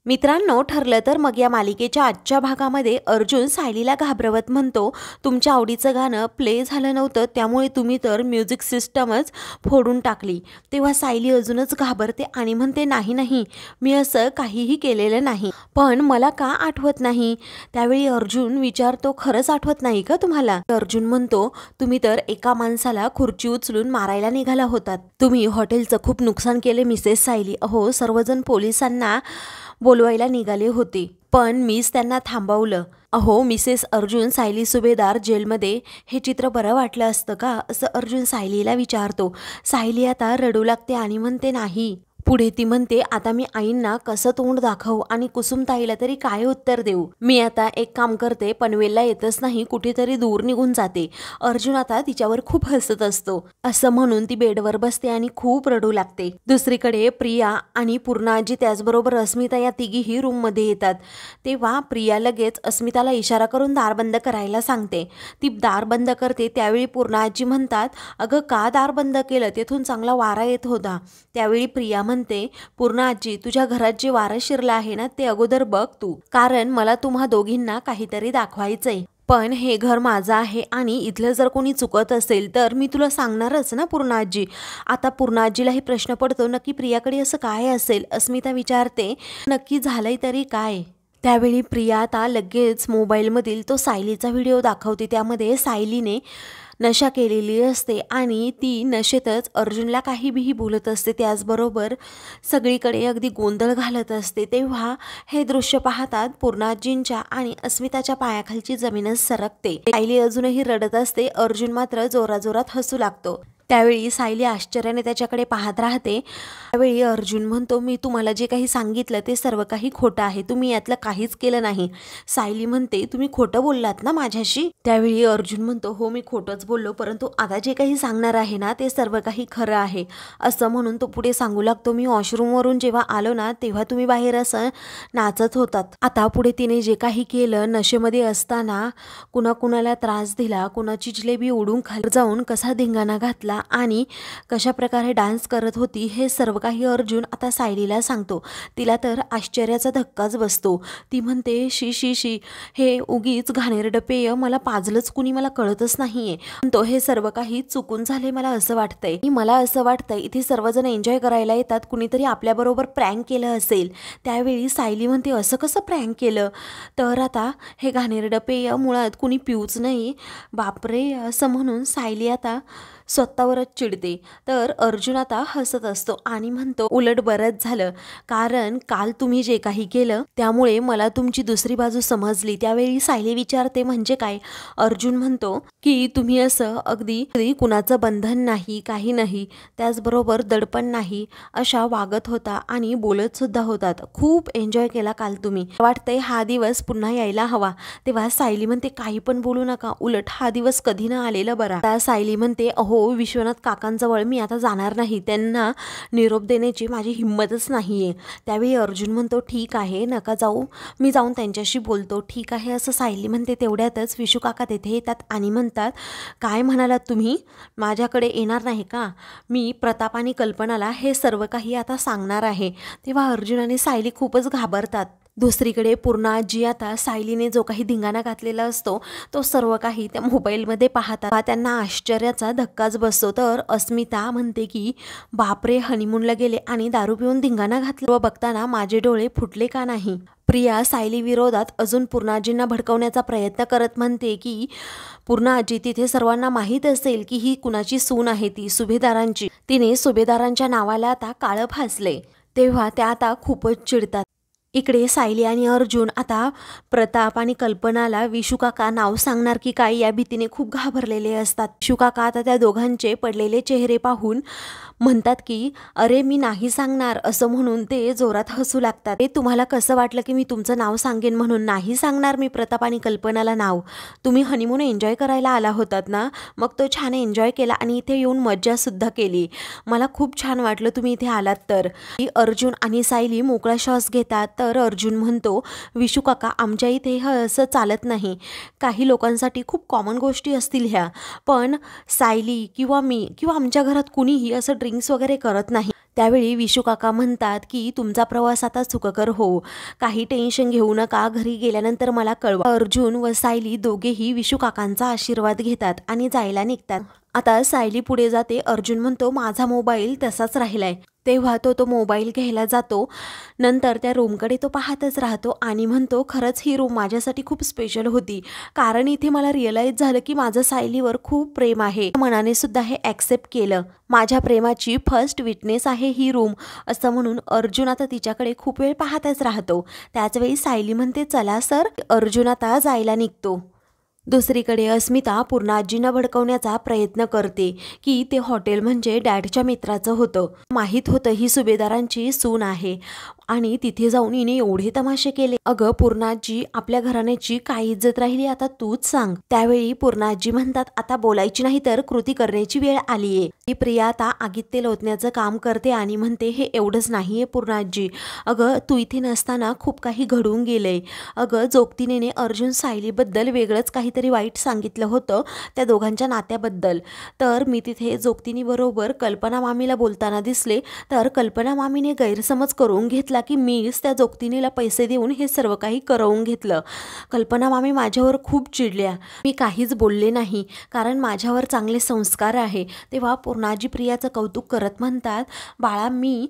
मित्रांनो, ठरलं तर मग या मालिकेच्या आजच्या भागामध्ये अर्जुन सायलीला घाबरवत म्हणतो, तुमच्या आवडीचं गाणं प्ले झालं नव्हतं त्यामुळे तुम्ही तर म्युझिक सिस्टमच फोडून टाकली। तेव्हा सायली अजूनच घाबरते आणि म्हणते, नाही नाही, मी असं काहीही केलेलं नाही, पण मला का आठवत नाही? त्यावेळी अर्जुन विचारतो, खरंच आठवत नाही का तुम्हाला? अर्जुन म्हणतो, तुम्ही तर एका माणसाला खुर्ची उचलून मारायला निघाला होतात, तुम्ही हॉटेलचं खूप नुकसान केले मिसेस सायली। अहो, सर्वजण पोलिसांना बोलवायला निघाले होते, पण मीच त्यांना थांबवलं। अहो मिसेस अर्जुन, सायली सुभेदार जेलमध्ये, हे चित्र बरं वाटलं असतं का? असं अर्जुन सायलीला विचारतो। सायली आता रडू लागते आणि म्हणते, नाही। पुढे ती म्हणते, आता मी आईंना कसं तोंड दाखवू आणि कुसुमताईला तरी काय उत्तर देऊ? मी आता एक काम करते, पनवेलला येतच नाही, कुठेतरी दूर निघून जाते। अर्जुन आता तिच्यावर खूप हसत असतो। असं म्हणून ती बेडवर बसते आणि खूप रडू लागते। दुसरीकडे प्रिया आणि पूर्णाजी त्याचबरोबर अस्मिता या तिघीही रूममध्ये येतात। तेव्हा प्रिया लगेच अस्मिताला इशारा करून दार बंद करायला सांगते। ती दार बंद करते त्यावेळी पूर्णाजी म्हणतात, अगं का दार बंद केलं? तेथून चांगला वारा येत होता। त्यावेळी प्रिया म्हणते, पूर्णाजी, तुझ्या घरात जे वारं शिरलं आहे ना, ते अगोदर बघ तू, कारण मला तुम्हा दोघींना काहीतरी दाखवायचंय। पण हे घर माझं आहे आणि इथलं जर कोणी चुकत असेल तर मी तुला सांगणारच ना पूर्णाजी। आता पूर्णाजीलाही प्रश्न पडतो, नक्की प्रियाकडे असं काय असेल? अस्मिता विचारते, नक्की झालंय तरी काय? त्यावेळी प्रिया आता लगेच मोबाईलमधील तो सायलीचा व्हिडिओ दाखवते। त्यामध्ये सायलीने नशा केलेली असते आणि ती नशेतच अर्जुनला काही बीही बोलत असते, त्याचबरोबर सगळीकडे अगदी गोंधळ घालत असते। तेव्हा हे दृश्य पाहतात पूर्णाजींच्या आणि अस्मिताच्या पायाखालची जमीनच सरकते। सायली अजूनही रडत असते, अर्जुन मात्र जोराजोरात हसू लागतो। त्यावेळी सायली आश्चर्याने त्याच्याकडे पाहत राहते। त्यावेळी अर्जुन म्हणतो, मी तुम्हाला जे काही सांगितलं ते सर्व काही खोटं आहे, तुम्ही यातलं काहीच केलं नाही। सायली म्हणते, तुम्ही खोटं बोललात ना माझ्याशी? त्यावेळी अर्जुन म्हणतो, हो मी खोटंच बोललो, परंतु आता जे काही सांगणार आहे ना ते सर्व काही खरं आहे। असं म्हणून तो पुढे सांगू लागतो, मी वॉशरूमवरून जेव्हा आलो ना तेव्हा तुम्ही बाहेर असं नाचत होतात। आता पुढे तिने जे काही केलं, नशेमध्ये असताना कुणाकुणाला त्रास दिला, कुणाची जिलेबी उडून खाली जाऊन कसा धिंगाणा घातला आणि कशा प्रकारे डान्स करत होती, हे सर्व काही अर्जुन आता सायलीला सांगतो। तिला तर आश्चर्याचा धक्काच बसतो। ती म्हणते, शी शी शी, हे उगीच घाणेरडं पेय मला पाजलंच कुणी, मला कळतच नाहीये। तो हे सर्व काही चुकून झाले मला असं वाटतंय। मला असं वाटतंय इथे सर्वजण एन्जॉय करायला येतात, कुणीतरी आपल्याबरोबर प्रँक केलं असेल। त्यावेळी सायली म्हणते, असं कसं प्रँक केलं? तर आता हे घाणेरडं पेय मुळात कुणी पिऊच नाही, बापरे। असं म्हणून सायली आता स्वतःवरच चिडते। तर अर्जुन आता हसत असतो आणि म्हणतो, उलट बरंच झालं, कारण काल तुम्ही जे काही केलं त्यामुळे मला तुमची दुसरी बाजू समजली। त्यावेळी सायली विचारते, म्हणजे काय? अर्जुन म्हणतो की तुम्ही असं अगदी कुणाचं बंधन नाही, काही नाही, त्याचबरोबर दडपण नाही, अशा वागत होता आणि बोलत सुद्धा होतात, खूप एन्जॉय केला काल तुम्ही, वाटतंय हा दिवस पुन्हा यायला हवा। तेव्हा सायली म्हणते, काही पण बोलू नका, उलट हा दिवस कधी ना आलेला बरा। त्या सायली म्हणते, अहो विश्वनाथ काकांजवळ मी आता जाणार नाही, त्यांना निरोप देण्याची माझी हिंमतच नाहीये। त्यावेळी अर्जुन म्हणतो, ठीक आहे, नका जाऊ, मी जाऊन त्यांच्याशी बोलतो। ठीक आहे असं सायली म्हणते। तेवढ्यातच विशू काका तेथे येतात आणि म्हणतात, काय म्हणालात तुम्ही? माझ्याकडे येणार नाही का? मी प्रताप आणि कल्पनाला हे सर्व काही आता सांगणार आहे। तेव्हा अर्जुन आणि सायली खूपच घाबरतात। दुसरीकडे पूर्णाजी आता सायलीने जो काही धिंगाणा घातलेला असतो तो सर्व काही त्या मोबाईलमध्ये पाहतात, त्यांना आश्चर्याचा धक्काच बसतो। तर अस्मिता म्हणते की बापरे, हनीमूनला गेले आणि दारू पिऊन धिंगाणा घातला व बघताना माझे डोळे फुटले का नाही? प्रिया सायली विरोधात अजून पूर्णाजींना भडकवण्याचा प्रयत्न करत म्हणते की पूर्णाजी, तिथे सर्वांना माहीत असेल की ही कुणाची सून आहे, ती सुभेदारांची, तिने सुभेदारांच्या नावाला आता काळं फासले। तेव्हा त्या आता खूपच चिडतात। इकडे सायली आणि अर्जुन आता प्रताप आणि कल्पनाला विशू काका नाव सांगणार की काय या भीतीने खूप घाबरलेले असतात। विशू काका आता त्या दोघांचे पडलेले चेहरे पाहून म्हणतात की अरे मी नाही सांगणार, असं म्हणून ते जोरात हसू लागतात। ते तुम्हाला कसं वाटलं की मी तुमचं नाव सांगेन म्हणून? नाही सांगणार मी प्रताप आणि कल्पनाला नाव। तुम्ही हनीमून एन्जॉय करायला आला होतात ना, मग तो छान एन्जॉय केला आणि इथे येऊन मज्जा सुद्धा केली, मला खूप छान वाटलं तुम्ही इथे आलात तर। अर्जुन आणि सायली मोकळा श्वास घेतात। तर अर्जुन म्हणतो, विशू काका, आमच्या इथे हे असं चालत नाही, काही लोकांसाठी खूप कॉमन गोष्टी असतील ह्या, पण सायली किंवा मी किंवा आमच्या घरात कुणीही असं ड्रिंक्स वगैरे करत नाही। त्यावेळी विशू काका म्हणतात की तुमचा प्रवास आता सुखकर हो, काही टेन्शन घेऊ नका, घरी गेल्यानंतर मला कळवा. अर्जुन व सायली दोघेही विशू काकांचा आशीर्वाद घेतात आणि जायला निघतात. आता सायली पुढे जाते. अर्जुन म्हणतो माझा मोबाईल तसाच राहिलाय. तेव्हा तो मोबाईल घ्यायला जातो. नंतर त्या रूमकडे तो पाहतच राहतो आणि म्हणतो खरंच ही रूम माझ्यासाठी खूप स्पेशल होती, कारण इथे मला रिअलाईज झालं की माझं सायलीवर खूप प्रेम आहे. मनाने सुद्धा हे ॲक्सेप्ट केलं. माझ्या प्रेमाची फर्स्ट विटनेस आहे ही रूम, असं म्हणून अर्जुन आता तिच्याकडे खूप वेळ पाहतच राहतो. त्याचवेळी सायली म्हणते चला सर. अर्जुन आता जायला निघतो. दुसरीकडे अस्मिता पूर्णाजींना भडकवण्याचा प्रयत्न करते की ते हॉटेल म्हणजे डॅडच्या मित्राचं होतं. माहीत होतं ही सुभेदारांची सून आहे आणि तिथे जाऊन हिने एवढे तमाशे केले. अगं पूर्णाजी, आपल्या घराण्याची काय इज्जत राहिली आता तूच सांग. त्यावेळी पूर्णाजी म्हणतात आता बोलायची नाही तर कृती करण्याची वेळ आलीये. ही प्रिया आता आगीत तेल ओतण्याचं काम करते आणि म्हणते हे एवढंच नाहीये पूर्णाजी, अगं तू इथे नसताना खूप काही घडून गेलंय. अगं जोगतीने अर्जुन सायलीबद्दल वेगळंच काहीतरी वाईट सांगितलं होतं त्या दोघांच्या नात्याबद्दल. तर मी तिथे जोगतीनीबरोबर कल्पना मामीला बोलताना दिसले, तर कल्पना मामीने गैरसमज करून घेतला की मीच त्या जोगतिनीला पैसे देऊन हे सर्व काही करवून घेतलं. कल्पना मामी माझ्यावर खूप चिडल्या. मी काहीच बोलले नाही कारण माझ्यावर चांगले संस्कार आहे. तेव्हा पूर्णाजी प्रियाचं कौतुक करत म्हणतात बाळा, मी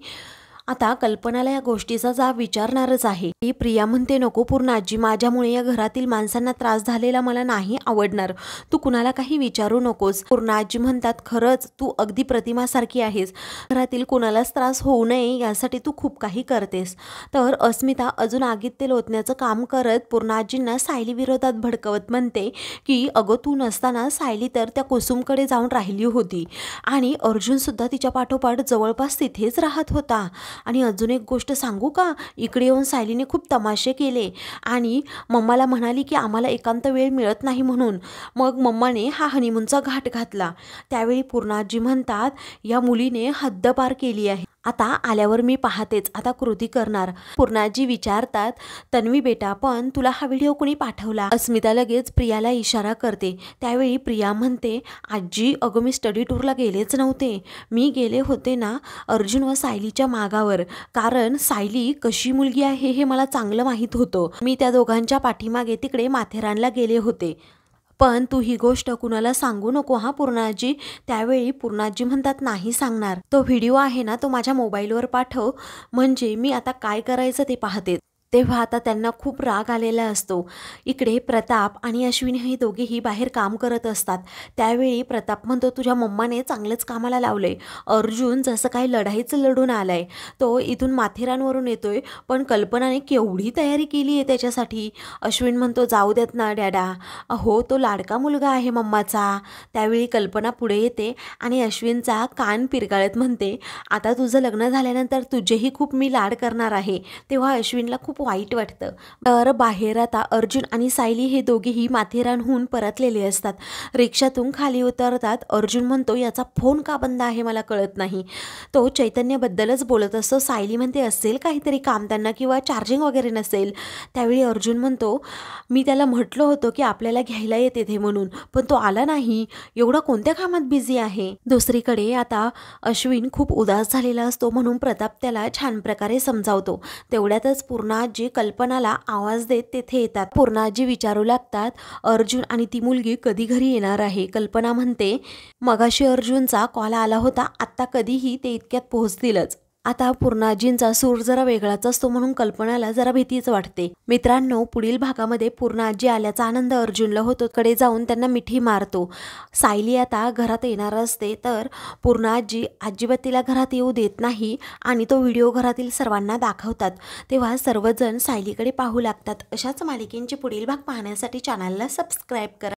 आता कल्पनाला या गोष्टीचा जाब विचारणारच आहे. ही प्रिया म्हणते नको पूर्णाजी, माझ्यामुळे या घरातील माणसांना त्रास झालेला मला नाही आवडणार, तू कुणाला काही विचारू नकोस. पूर्णाजी म्हणतात खरंच तू अगदी प्रतिमासारखी आहेस, घरातील कुणालाच त्रास होऊ नये यासाठी तू खूप काही करतेस. तर अस्मिता अजून आगीत तेल ओतण्याचं काम करत पूर्णाजींना सायली विरोधात भडकवत म्हणते की अगं तू नसताना सायली तर त्या कुसुमकडे जाऊन राहिली होती आणि अर्जुन सुद्धा तिच्या पाठोपाठ जवळपास तिथेच राहत होता. आणि अजून एक गोष्ट सांगू का, इकडे येऊन सायलीने खूप तमाशे केले आणि मम्माला म्हणाली की आम्हाला एकांत वेळ मिळत नाही म्हणून. मग मम्माने हा हनीमूनचा घाट घातला. त्यावेळी पूर्णाजी म्हणतात या मुलीने हद्दपार केली आहे, आता आल्यावर मी पाहतेच, आता कृती करणार. पूर्णाजी विचारतात तन्वी बेटा पण तुला हा व्हिडिओ कोणी पाठवला. अस्मिता लगेच प्रियाला इशारा करते. त्यावेळी प्रिया म्हणते आजी अगं मी स्टडी टूरला गेलेच नव्हते, मी गेले होते ना अर्जुन व सायलीच्या मागावर, कारण सायली कशी मुलगी आहे हे मला चांगलं माहीत होतं. मी त्या दोघांच्या पाठीमागे तिकडे माथेरानला गेले होते, पण तू ही गोष्ट कुणाला सांगू नको हा पूर्णाजी. त्यावेळी पूर्णाजी म्हणतात नाही सांगणार. तो व्हिडिओ आहे ना तो माझ्या मोबाईलवर पाठव, म्हणजे मी आता काय करायचं ते पाहते. तेव्हा आता त्यांना खूप राग आलेला असतो. इकडे प्रताप आणि अश्विन हे दोघेही बाहेर काम करत असतात. त्यावेळी प्रताप म्हणतो तुझ्या मम्माने चांगलंच कामाला लावलंय, अर्जुन जसं काही लढाईचं लढून आलाय, तो इथून माथेरानवरून येतोय पण कल्पनाने केवढी तयारी केली आहे त्याच्यासाठी. अश्विन म्हणतो जाऊ देत ना डॅडा, अहो तो लाडका मुलगा आहे मम्माचा. त्यावेळी कल्पना पुढे येते आणि अश्विनचा कान पिरगाळत म्हणते आता तुझं लग्न झाल्यानंतर तुझेही खूप मी लाड करणार आहे. तेव्हा अश्विनला खूप वाईट वाटतं. तर बाहेर आता अर्जुन आणि सायली हे दोघेही माथेरानहून परतलेले असतात. रिक्षातून खाली उतरतात. अर्जुन म्हणतो याचा फोन का बंद आहे मला कळत नाही. तो चैतन्यबद्दलच बोलत असतो. सायली म्हणते असेल काहीतरी काम त्यांना किंवा चार्जिंग वगैरे नसेल. त्यावेळी अर्जुन म्हणतो मी त्याला म्हटलं होतं की आपल्याला घ्यायला येते ते म्हणून, पण तो आला नाही, एवढा कोणत्या कामात बिझी आहे. दुसरीकडे आता अश्विन खूप उदास झालेला असतो म्हणून प्रताप त्याला छान प्रकारे समजावतो. तेवढ्यातच पूर्णाजी कल्पनाला आवाज देत तेथे येतात. पूर्णाजी विचारू लागतात अर्जुन आणि ती मुलगी कधी घरी येणार आहे. कल्पना म्हणते मगाशी अर्जुनचा कॉल आला होता, आत्ता कधीही ते इतक्यात पोहोचतीलच. आता पूर्णाजींचा सूर जरा वेगळाच असतो म्हणून कल्पनाला जरा भीतीच वाटते. मित्रांनो पुढील भागामध्ये पूर्णाजी आल्याचा आनंद अर्जुनला होतो. कडे जाऊन त्यांना मिठी मारतो. सायली आता घरात येणार असते तर पूर्णाजी अजिबात तिला घरात येऊ देत नाही आणि तो व्हिडिओ घरातील सर्वांना दाखवतात. तेव्हा सर्वजण सायलीकडे पाहू लागतात. अशाच मालिकेंचे पुढील भाग पाहण्यासाठी चॅनलला सबस्क्राईब करा.